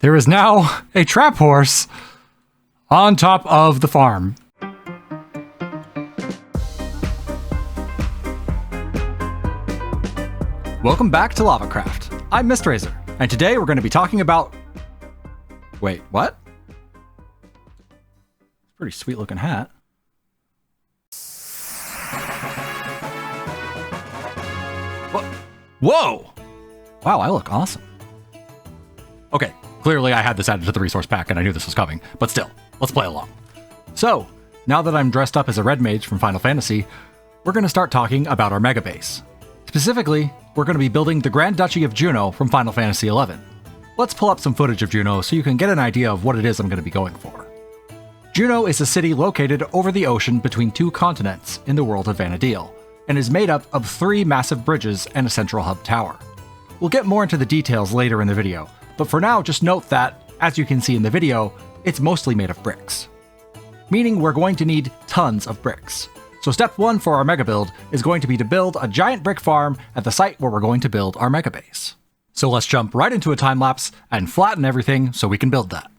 There is now a trap horse on top of the farm. Welcome back to Lavacraft. I'm Mist Razor, and today we're going to be talking about... Wait, what? Pretty sweet looking hat. What? Whoa! Wow, I look awesome. Okay, clearly I had this added to the resource pack and I knew this was coming, but still, let's play along. So, now that I'm dressed up as a red mage from Final Fantasy, we're going to start talking about our megabase. Specifically, we're going to be building the Grand Duchy of Jeuno from Final Fantasy XI. Let's pull up some footage of Jeuno so you can get an idea of what it is I'm going to be going for. Jeuno is a city located over the ocean between two continents in the world of Vana'diel, and is made up of 3 massive bridges and a central hub tower. We'll get more into the details later in the video, but for now just note that, as you can see in the video, it's mostly made of bricks. Meaning we're going to need tons of bricks. So step 1 for our mega build is going to be to build a giant brick farm at the site where we're going to build our mega base. So let's jump right into a time lapse and flatten everything so we can build that.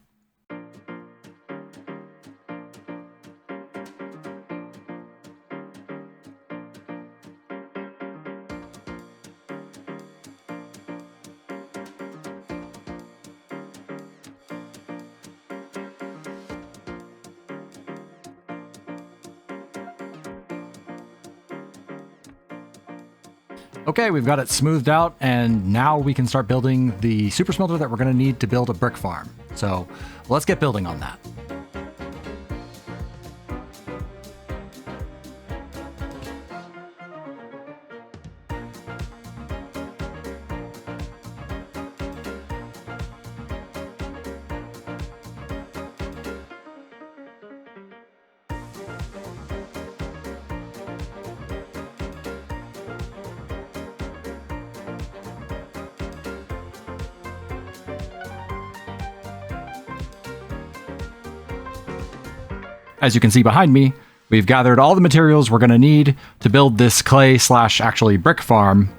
Okay, we've got it smoothed out, and now we can start building the super smelter that we're going to need to build a brick farm. So let's get building on that. As you can see behind me, we've gathered all the materials we're going to need to build this clay / actually brick farm.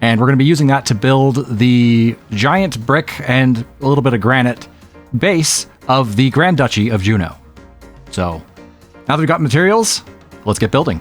And we're going to be using that to build the giant brick and a little bit of granite base of the Grand Duchy of Jeuno. So now that we've got materials, let's get building.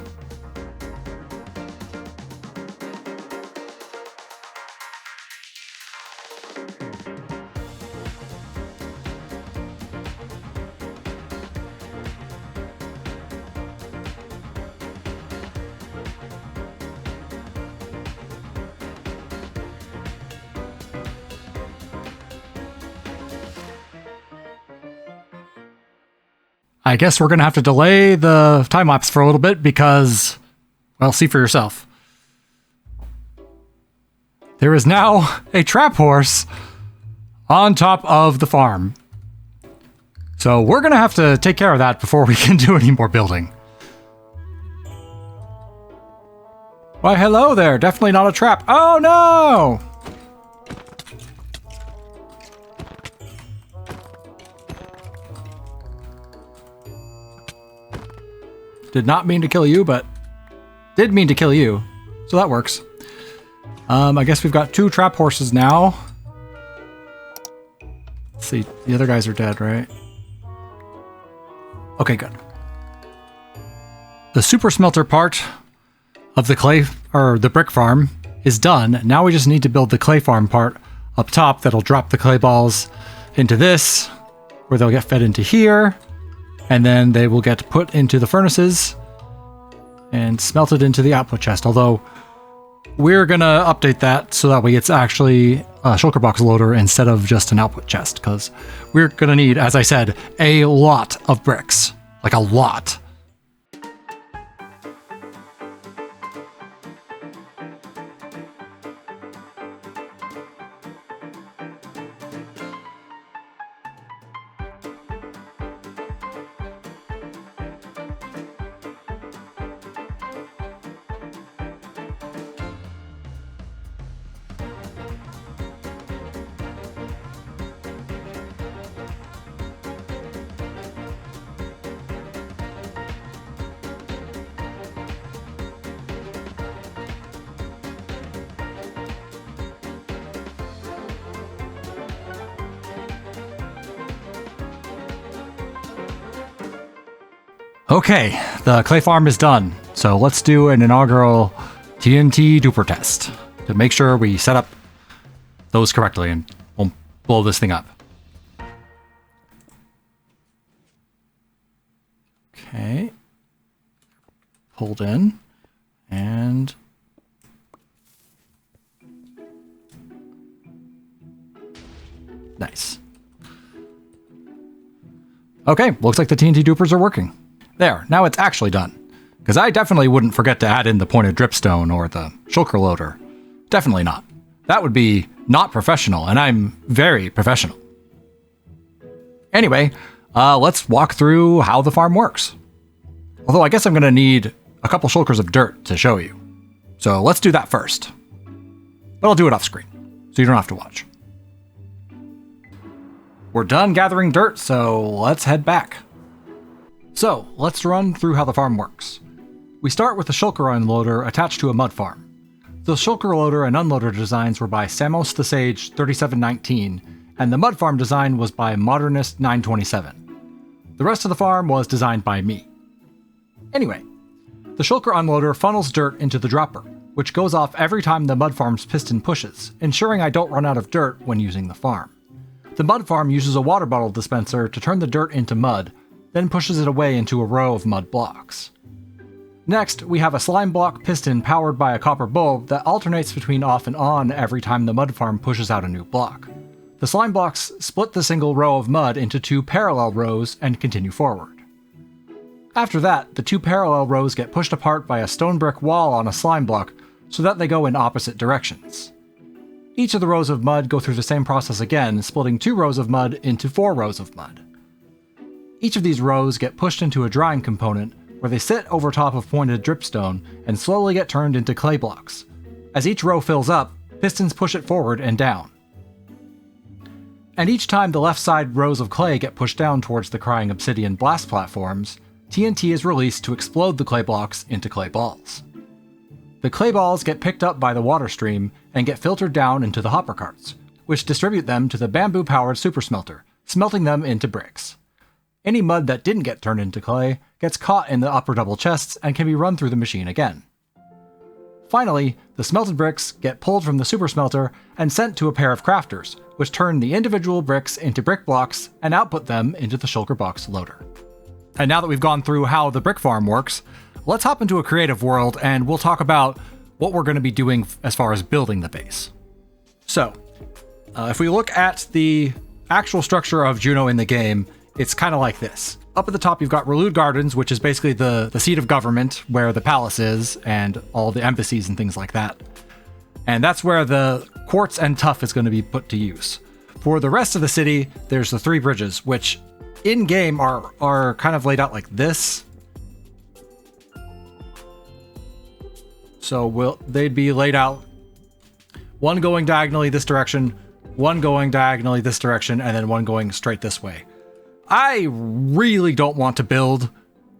I guess we're going to have to delay the time lapse for a little bit because, well, see for yourself. There is now a trap horse on top of the farm. So we're going to have to take care of that before we can do any more building. Why, hello there. Definitely not a trap. Oh, no! Did not mean to kill you, but did mean to kill you. So that works. I guess we've got 2 trap horses now. Let's see, the other guys are dead, right? Okay, good. The super smelter part of the clay, or the brick farm, is done. Now we just need to build the clay farm part up top that'll drop the clay balls into this, where they'll get fed into here. And then they will get put into the furnaces and smelted into the output chest. Although we're going to update that so that way it's actually a shulker box loader instead of just an output chest. Because we're going to need, as I said, a lot of bricks. Like a lot. Okay, the clay farm is done. So let's do an inaugural TNT duper test to make sure we set up those correctly and won't blow this thing up. Okay. Pulled in and nice. Okay, looks like the TNT dupers are working. There, now it's actually done. Because I definitely wouldn't forget to add in the pointed dripstone or the shulker loader. Definitely not. That would be not professional, and I'm very professional. Anyway, let's walk through how the farm works. Although I guess I'm going to need a couple shulkers of dirt to show you. So let's do that first. But I'll do it off screen, so you don't have to watch. We're done gathering dirt, so let's head back. So let's run through how the farm works. We start with the shulker unloader attached to a mud farm. The shulker loader and unloader designs were by Samos the Sage 3719, and the mud farm design was by Modernist 927. The rest of the farm was designed by me. Anyway, the shulker unloader funnels dirt into the dropper, which goes off every time the mud farm's piston pushes, ensuring I don't run out of dirt when using the farm. The mud farm uses a water bottle dispenser to turn the dirt into mud, then pushes it away into a row of mud blocks. Next, we have a slime block piston powered by a copper bulb that alternates between off and on every time the mud farm pushes out a new block. The slime blocks split the single row of mud into two parallel rows and continue forward. After that, the two parallel rows get pushed apart by a stone brick wall on a slime block so that they go in opposite directions. Each of the rows of mud go through the same process again, splitting 2 rows of mud into 4 rows of mud. Each of these rows get pushed into a drying component where they sit over top of pointed dripstone and slowly get turned into clay blocks. As each row fills up, pistons push it forward and down. And each time the left side rows of clay get pushed down towards the crying obsidian blast platforms, TNT is released to explode the clay blocks into clay balls. The clay balls get picked up by the water stream and get filtered down into the hopper carts, which distribute them to the bamboo-powered super smelter, smelting them into bricks. Any mud that didn't get turned into clay gets caught in the upper double chests and can be run through the machine again. Finally, the smelted bricks get pulled from the super smelter and sent to a pair of crafters, which turn the individual bricks into brick blocks and output them into the shulker box loader. And now that we've gone through how the brick farm works, let's hop into a creative world and we'll talk about what we're going to be doing as far as building the base. So, if we look at the actual structure of Jeuno in the game, it's kind of like this. Up at the top, you've got Relude Gardens, which is basically the seat of government, where the palace is, and all the embassies and things like that. And that's where the quartz and tuff is going to be put to use. For the rest of the city, there's the 3 bridges, which in-game are kind of laid out like this. So they'd be laid out, one going diagonally this direction, one going diagonally this direction, and then one going straight this way. I really don't want to build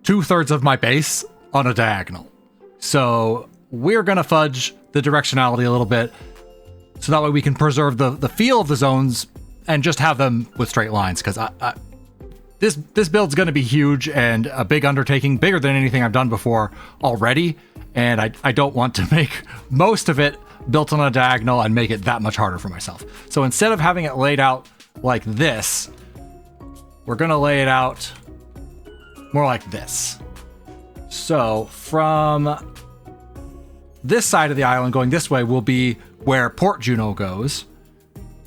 2/3 of my base on a diagonal. So we're going to fudge the directionality a little bit so that way we can preserve the feel of the zones and just have them with straight lines, because this build's going to be huge and a big undertaking, bigger than anything I've done before already, and I don't want to make most of it built on a diagonal and make it that much harder for myself. So instead of having it laid out like this, we're going to lay it out more like this. So from this side of the island going this way will be where Port Jeuno goes.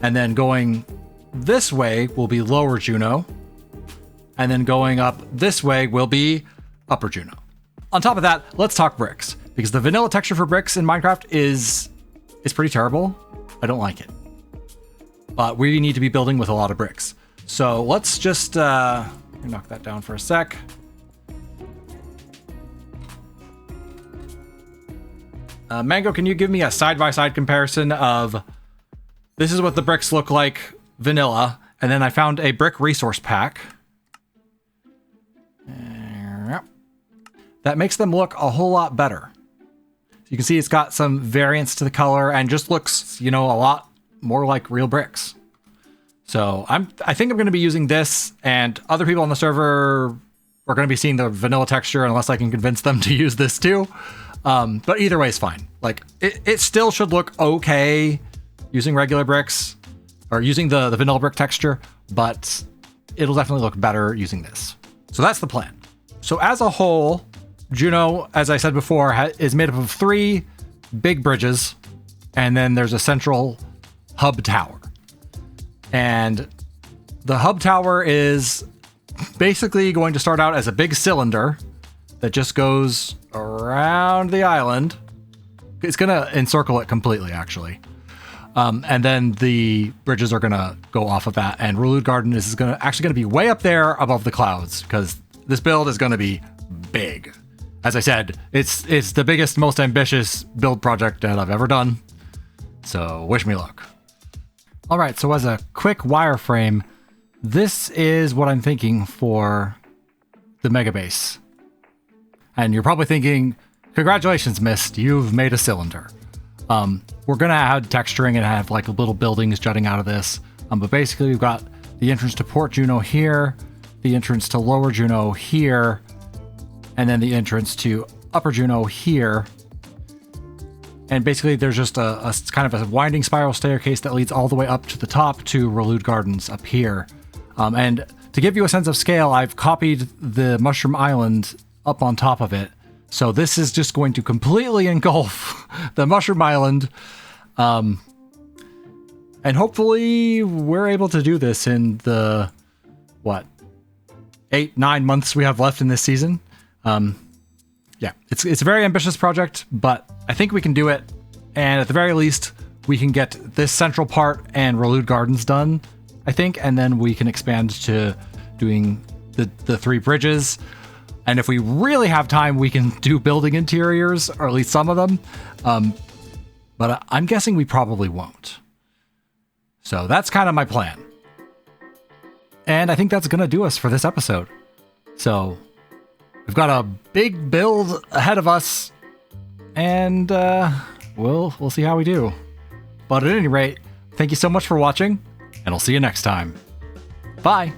And then going this way will be Lower Jeuno. And then going up this way will be Upper Jeuno. On top of that, let's talk bricks, because the vanilla texture for bricks in Minecraft is pretty terrible. I don't like it. But we need to be building with a lot of bricks. So let's just knock that down for a sec. Mango, can you give me a side-by-side comparison of this is what the bricks look like vanilla, and then I found a brick resource pack. That makes them look a whole lot better. You can see it's got some variance to the color and just looks, a lot more like real bricks. So I think I'm going to be using this, and other people on the server we're going to be seeing the vanilla texture unless I can convince them to use this too. But either way is fine. Like it still should look okay using regular bricks or using the vanilla brick texture, but it'll definitely look better using this. So that's the plan. So as a whole, Jeuno, as I said before, is made up of 3 big bridges, and then there's a central hub tower. And the hub tower is basically going to start out as a big cylinder that just goes around the island. It's going to encircle it completely, actually. And then the bridges are going to go off of that. And Relude Garden is actually going to be way up there above the clouds, because this build is going to be big. As I said, it's the biggest, most ambitious build project that I've ever done. So wish me luck. All right, so as a quick wireframe, this is what I'm thinking for the megabase. And you're probably thinking, congratulations, Mist, you've made a cylinder. We're going to add texturing and have like little buildings jutting out of this. But basically we've got the entrance to Port Jeuno here, the entrance to Lower Jeuno here, and then the entrance to Upper Jeuno here. And basically there's just a kind of a winding spiral staircase that leads all the way up to the top to Relude Gardens up here. And to give you a sense of scale, I've copied the Mushroom Island up on top of it. So this is just going to completely engulf the Mushroom Island. And hopefully we're able to do this in the, 8-9 months we have left in this season. Yeah, it's a very ambitious project, but I think we can do it. And at the very least, we can get this central part and Relude Gardens done, I think. And then we can expand to doing the 3 bridges. And if we really have time, we can do building interiors, or at least some of them. But I'm guessing we probably won't. So that's kind of my plan. And I think that's going to do us for this episode. So we've got a big build ahead of us, and we'll see how we do. But at any rate, thank you so much for watching, and I'll see you next time. Bye!